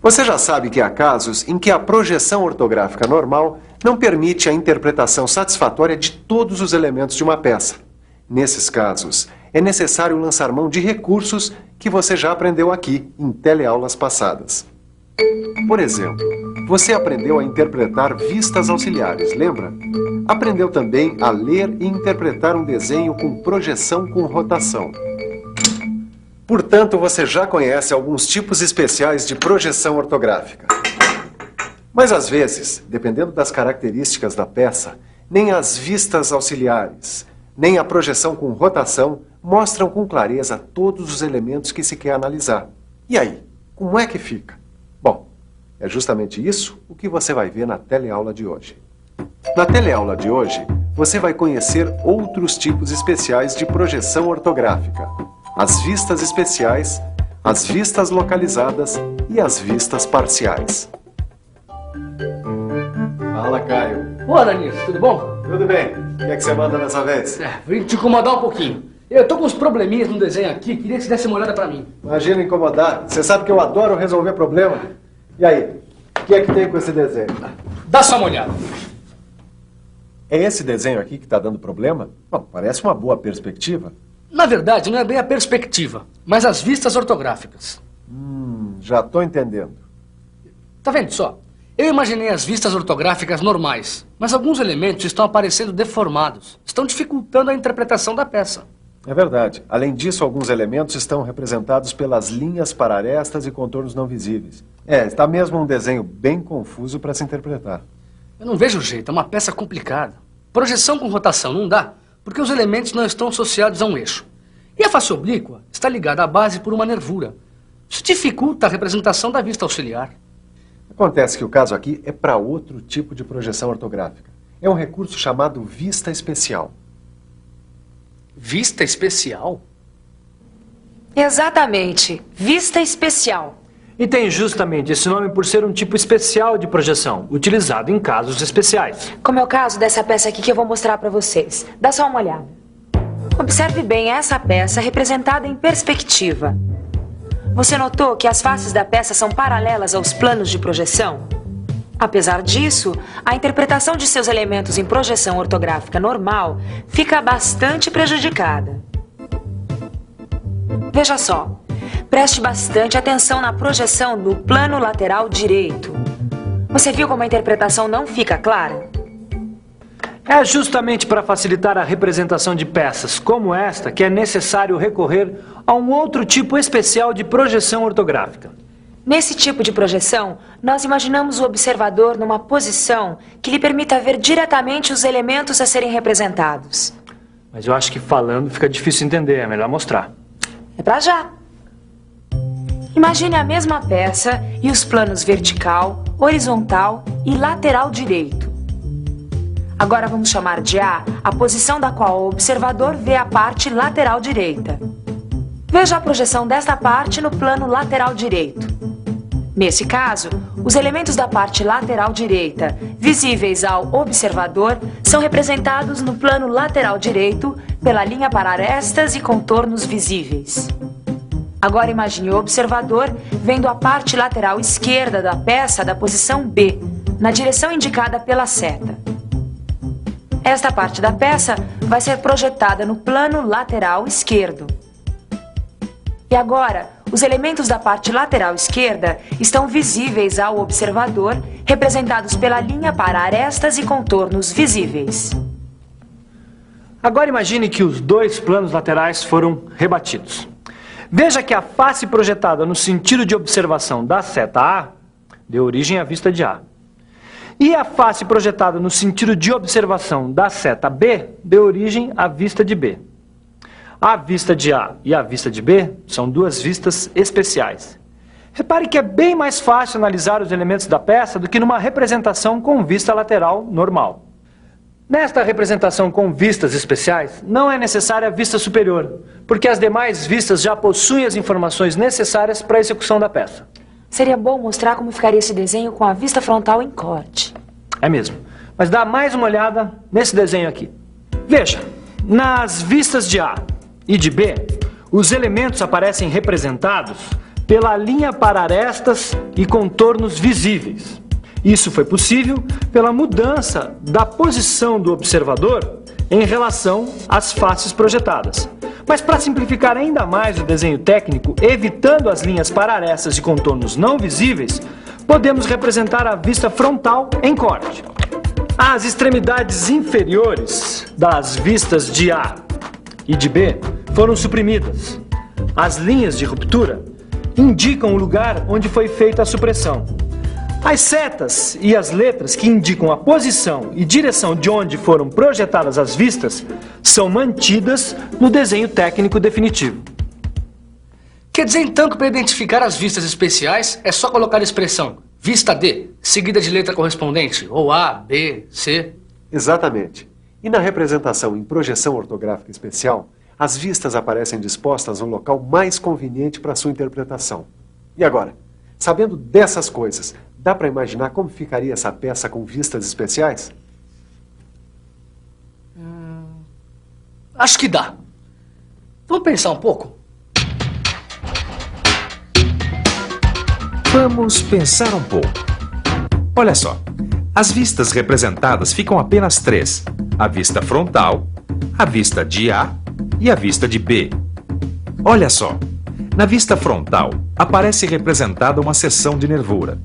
Você já sabe que há casos em que a projeção ortográfica normal não permite a interpretação satisfatória de todos os elementos de uma peça. Nesses casos, é necessário lançar mão de recursos que você já aprendeu aqui, em teleaulas passadas. Por exemplo, você aprendeu a interpretar vistas auxiliares, lembra? Aprendeu também a ler e interpretar um desenho com projeção com rotação. Portanto, você já conhece alguns tipos especiais de projeção ortográfica. Mas às vezes, dependendo das características da peça, nem as vistas auxiliares, nem a projeção com rotação mostram com clareza todos os elementos que se quer analisar. E aí, como é que fica? Bom, é justamente isso o que você vai ver na teleaula de hoje. Na teleaula de hoje, você vai conhecer outros tipos especiais de projeção ortográfica. As vistas especiais, as vistas localizadas e as vistas parciais. Fala, Caio. Boa, Danilo, tudo bom? Tudo bem. O que é que você manda dessa vez? Vim te incomodar um pouquinho. Eu tô com uns probleminhas no desenho aqui, queria que você desse uma olhada pra mim. Imagina incomodar. Você sabe que eu adoro resolver problema. E aí, o que é que tem com esse desenho? Dá só uma olhada. É esse desenho aqui que está dando problema? Bom, parece uma boa perspectiva. Na verdade, não é bem a perspectiva, mas as vistas ortográficas. Já estou entendendo. Tá vendo só? Eu imaginei as vistas ortográficas normais, mas alguns elementos estão aparecendo deformados. Estão dificultando a interpretação da peça. É verdade. Além disso, alguns elementos estão representados pelas linhas para arestas e contornos não visíveis. Está mesmo um desenho bem confuso para se interpretar. Eu não vejo jeito, é uma peça complicada. Projeção com rotação não dá, porque os elementos não estão associados a um eixo. E a face oblíqua está ligada à base por uma nervura. Isso dificulta a representação da vista auxiliar. Acontece que o caso aqui é para outro tipo de projeção ortográfica. É um recurso chamado vista especial. Vista especial? Exatamente, vista especial. E tem justamente esse nome por ser um tipo especial de projeção, utilizado em casos especiais. Como é o caso dessa peça aqui que eu vou mostrar para vocês. Dá só uma olhada. Observe bem essa peça representada em perspectiva. Você notou que as faces da peça são paralelas aos planos de projeção? Apesar disso, a interpretação de seus elementos em projeção ortográfica normal fica bastante prejudicada. Veja só, preste bastante atenção na projeção do plano lateral direito. Você viu como a interpretação não fica clara? É justamente para facilitar a representação de peças como esta que é necessário recorrer a um outro tipo especial de projeção ortográfica. Nesse tipo de projeção, nós imaginamos o observador numa posição que lhe permita ver diretamente os elementos a serem representados. Mas eu acho que falando fica difícil entender, é melhor mostrar. É pra já. Imagine a mesma peça e os planos vertical, horizontal e lateral direito. Agora vamos chamar de A a posição da qual o observador vê a parte lateral direita. Veja a projeção desta parte no plano lateral direito. Nesse caso, os elementos da parte lateral direita, visíveis ao observador, são representados no plano lateral direito pela linha para arestas e contornos visíveis. Agora imagine o observador vendo a parte lateral esquerda da peça da posição B, na direção indicada pela seta. Esta parte da peça vai ser projetada no plano lateral esquerdo. E agora, os elementos da parte lateral esquerda estão visíveis ao observador, representados pela linha para arestas e contornos visíveis. Agora imagine que os dois planos laterais foram rebatidos. Veja que a face projetada no sentido de observação da seta A deu origem à vista de A. E a face projetada no sentido de observação da seta B deu origem à vista de B. A vista de A e a vista de B são duas vistas especiais. Repare que é bem mais fácil analisar os elementos da peça do que numa representação com vista lateral normal. Nesta representação com vistas especiais, não é necessária a vista superior, porque as demais vistas já possuem as informações necessárias para a execução da peça. Seria bom mostrar como ficaria esse desenho com a vista frontal em corte. É mesmo. Mas dá mais uma olhada nesse desenho aqui. Veja, nas vistas de A e de B, os elementos aparecem representados pela linha para arestas e contornos visíveis. Isso foi possível pela mudança da posição do observador em relação às faces projetadas. Mas para simplificar ainda mais o desenho técnico, evitando as linhas para arestas e contornos não visíveis, podemos representar a vista frontal em corte. As extremidades inferiores das vistas de A e de B foram suprimidas. As linhas de ruptura indicam o lugar onde foi feita a supressão. As setas e as letras que indicam a posição e direção de onde foram projetadas as vistas são mantidas no desenho técnico definitivo. Quer dizer então que para identificar as vistas especiais é só colocar a expressão vista D, seguida de letra correspondente, ou A, B, C? Exatamente. E na representação em projeção ortográfica especial, as vistas aparecem dispostas no local mais conveniente para sua interpretação. E agora, sabendo dessas coisas, dá para imaginar como ficaria essa peça com vistas especiais? Acho que dá. Vamos pensar um pouco? Vamos pensar um pouco. Olha só, as vistas representadas ficam apenas três: a vista frontal, a vista de A e a vista de B. Olha só, na vista frontal aparece representada uma seção de nervura.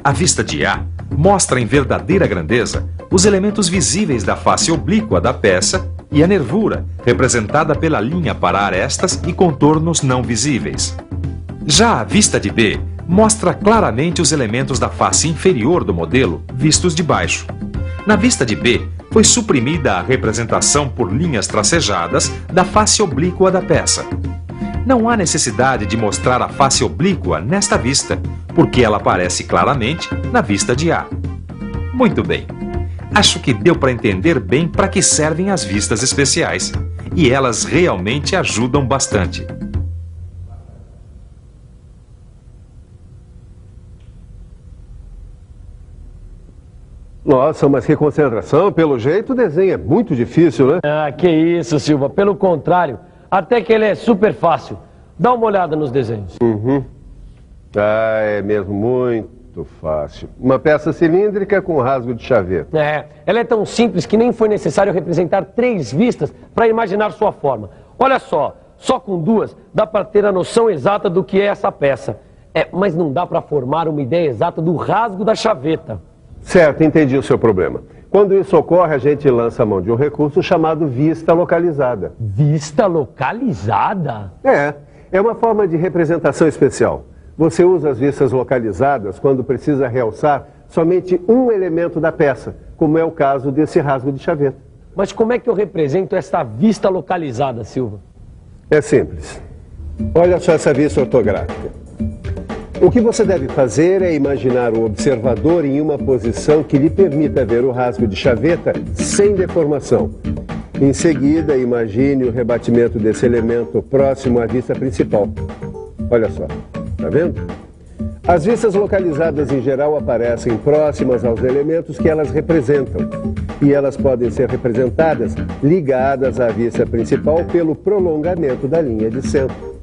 A vista de A mostra em verdadeira grandeza os elementos visíveis da face oblíqua da peça e a nervura, representada pela linha para arestas e contornos não visíveis. Já a vista de B mostra claramente os elementos da face inferior do modelo vistos de baixo. Na vista de B, foi suprimida a representação por linhas tracejadas da face oblíqua da peça. Não há necessidade de mostrar a face oblíqua nesta vista, porque ela aparece claramente na vista de A. Muito bem. Acho que deu para entender bem para que servem as vistas especiais, e elas realmente ajudam bastante. Nossa, mas que concentração. Pelo jeito, o desenho é muito difícil, né? Ah, que isso, Silva. Pelo contrário, até que ele é super fácil. Dá uma olhada nos desenhos. Ah, é mesmo muito fácil. Uma peça cilíndrica com rasgo de chaveta. Ela é tão simples que nem foi necessário representar 3 vistas para imaginar sua forma. Olha só com 2 dá para ter a noção exata do que é essa peça. Mas não dá para formar uma ideia exata do rasgo da chaveta. Certo, entendi o seu problema. Quando isso ocorre, a gente lança a mão de um recurso chamado vista localizada. Vista localizada? É uma forma de representação especial. Você usa as vistas localizadas quando precisa realçar somente um elemento da peça, como é o caso desse rasgo de chaveta. Mas como é que eu represento essa vista localizada, Silva? É simples. Olha só essa vista ortográfica. O que você deve fazer é imaginar o observador em uma posição que lhe permita ver o rasgo de chaveta sem deformação. Em seguida, imagine o rebatimento desse elemento próximo à vista principal. Olha só, tá vendo? As vistas localizadas em geral aparecem próximas aos elementos que elas representam, e elas podem ser representadas ligadas à vista principal pelo prolongamento da linha de centro.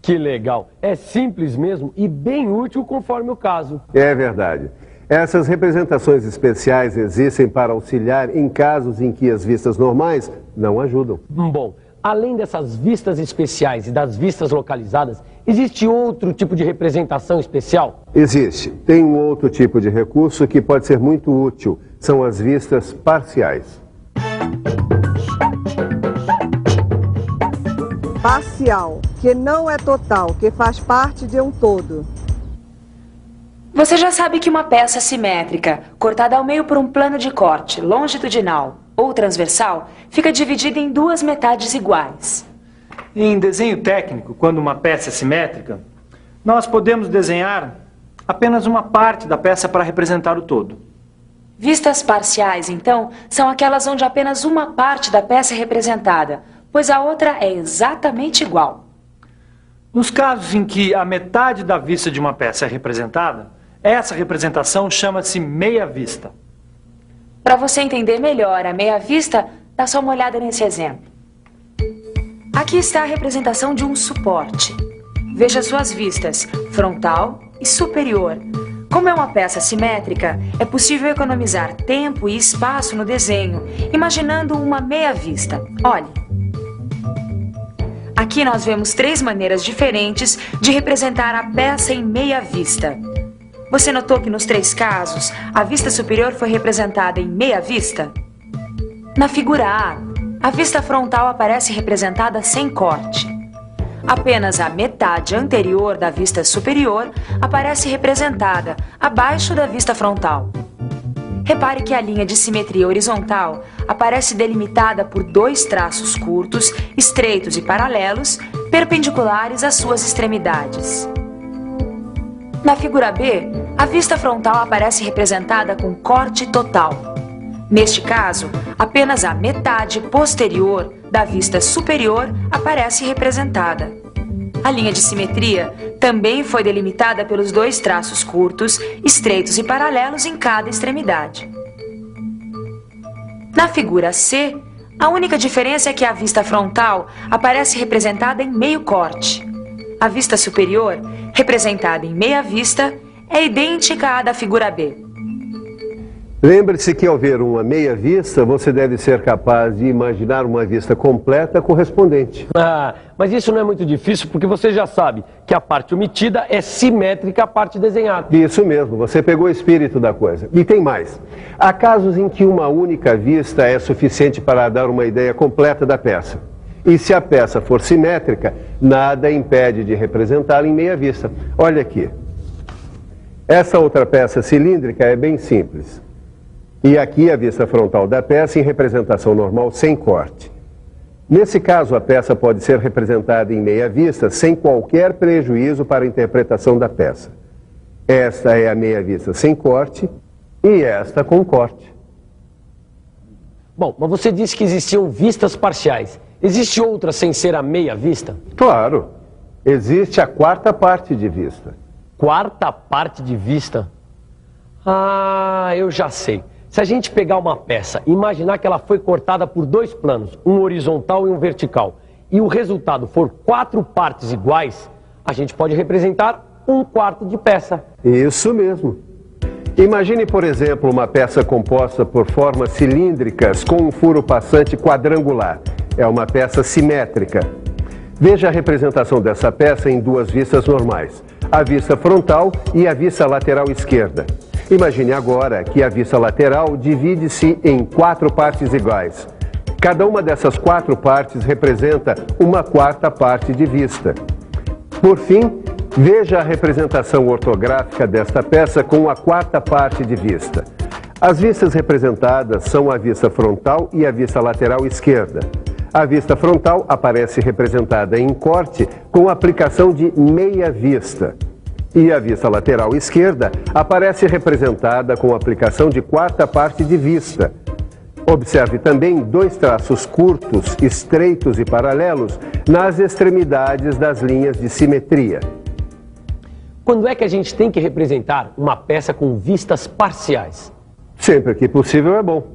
Que legal! É simples mesmo e bem útil conforme o caso. É verdade. Essas representações especiais existem para auxiliar em casos em que as vistas normais não ajudam. Bom, além dessas vistas especiais e das vistas localizadas, existe outro tipo de representação especial? Existe. Tem um outro tipo de recurso que pode ser muito útil. São as vistas parciais. Parcial, que não é total, que faz parte de um todo. Você já sabe que uma peça simétrica, cortada ao meio por um plano de corte longitudinal ou transversal, fica dividida em 2 metades iguais. Em desenho técnico, quando uma peça é simétrica, nós podemos desenhar apenas uma parte da peça para representar o todo. Vistas parciais, então, são aquelas onde apenas uma parte da peça é representada, pois a outra é exatamente igual. Nos casos em que a metade da vista de uma peça é representada, essa representação chama-se meia-vista. Para você entender melhor a meia-vista, dá só uma olhada nesse exemplo. Aqui está a representação de um suporte. veja suas vistas frontal e superior. Como é uma peça simétrica, é possível economizar tempo e espaço no desenho, imaginando uma meia vista. Olhe. Aqui nós vemos 3 maneiras diferentes de representar a peça em meia vista. Você notou que nos 3 casos, a vista superior foi representada em meia vista? Na figura A vista frontal aparece representada sem corte. Apenas a metade anterior da vista superior aparece representada abaixo da vista frontal. Repare que a linha de simetria horizontal aparece delimitada por 2 traços curtos, estreitos e paralelos, perpendiculares às suas extremidades. Na figura B, a vista frontal aparece representada com corte total. Neste caso, apenas a metade posterior da vista superior aparece representada. A linha de simetria também foi delimitada pelos 2 traços curtos, estreitos e paralelos em cada extremidade. Na figura C, a única diferença é que a vista frontal aparece representada em meio corte. A vista superior, representada em meia vista, é idêntica à da figura B. Lembre-se que ao ver uma meia vista, você deve ser capaz de imaginar uma vista completa correspondente. Mas isso não é muito difícil porque você já sabe que a parte omitida é simétrica à parte desenhada. Isso mesmo, você pegou o espírito da coisa. E tem mais. Há casos em que uma única vista é suficiente para dar uma ideia completa da peça. E se a peça for simétrica, nada impede de representá-la em meia vista. Olha aqui. Essa outra peça cilíndrica é bem simples. E aqui a vista frontal da peça em representação normal sem corte. Nesse caso, a peça pode ser representada em meia vista sem qualquer prejuízo para a interpretação da peça. Esta é a meia vista sem corte e esta com corte. Bom, mas você disse que existiam vistas parciais. Existe outra sem ser a meia vista? Claro. Existe a 4ª parte de vista. 4ª parte de vista? Eu já sei. Se a gente pegar uma peça e imaginar que ela foi cortada por 2 planos, um horizontal e um vertical, e o resultado for 4 partes iguais, a gente pode representar 1/4 de peça. Isso mesmo. Imagine, por exemplo, uma peça composta por formas cilíndricas com um furo passante quadrangular. É uma peça simétrica. Veja a representação dessa peça em 2 vistas normais, a vista frontal e a vista lateral esquerda. Imagine agora que a vista lateral divide-se em 4 partes iguais. Cada uma dessas 4 partes representa 1/4 parte de vista. Por fim, veja a representação ortográfica desta peça com a 4ª parte de vista. As vistas representadas são a vista frontal e a vista lateral esquerda. A vista frontal aparece representada em corte com a aplicação de meia vista. E a vista lateral esquerda aparece representada com a aplicação de 4ª parte de vista. Observe também 2 traços curtos, estreitos e paralelos nas extremidades das linhas de simetria. Quando é que a gente tem que representar uma peça com vistas parciais? Sempre que possível é bom.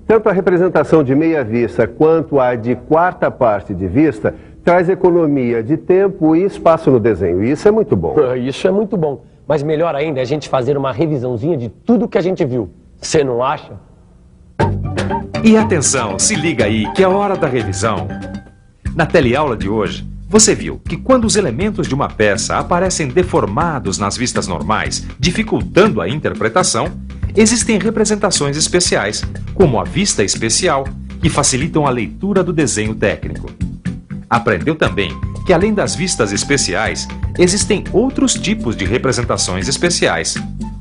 Tanto a representação de meia vista quanto a de 4ª parte de vista traz economia de tempo e espaço no desenho. E isso é muito bom. Isso é muito bom. Mas melhor ainda é a gente fazer uma revisãozinha de tudo que a gente viu. Você não acha? E atenção, se liga aí que é hora da revisão. Na teleaula de hoje, você viu que quando os elementos de uma peça aparecem deformados nas vistas normais, dificultando a interpretação, existem representações especiais, como a vista especial, que facilitam a leitura do desenho técnico. Aprendeu também que, além das vistas especiais, existem outros tipos de representações especiais.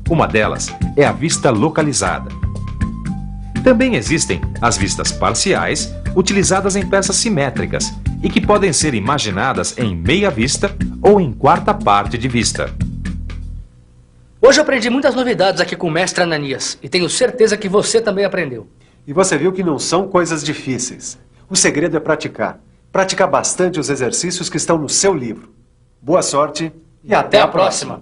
Uma delas é a vista localizada. Também existem as vistas parciais, utilizadas em peças simétricas e que podem ser imaginadas em meia vista ou em 4ª parte de vista. Hoje eu aprendi muitas novidades aqui com o mestre Ananias e tenho certeza que você também aprendeu. E você viu que não são coisas difíceis. O segredo é praticar. Praticar bastante os exercícios que estão no seu livro. Boa sorte e até a próxima!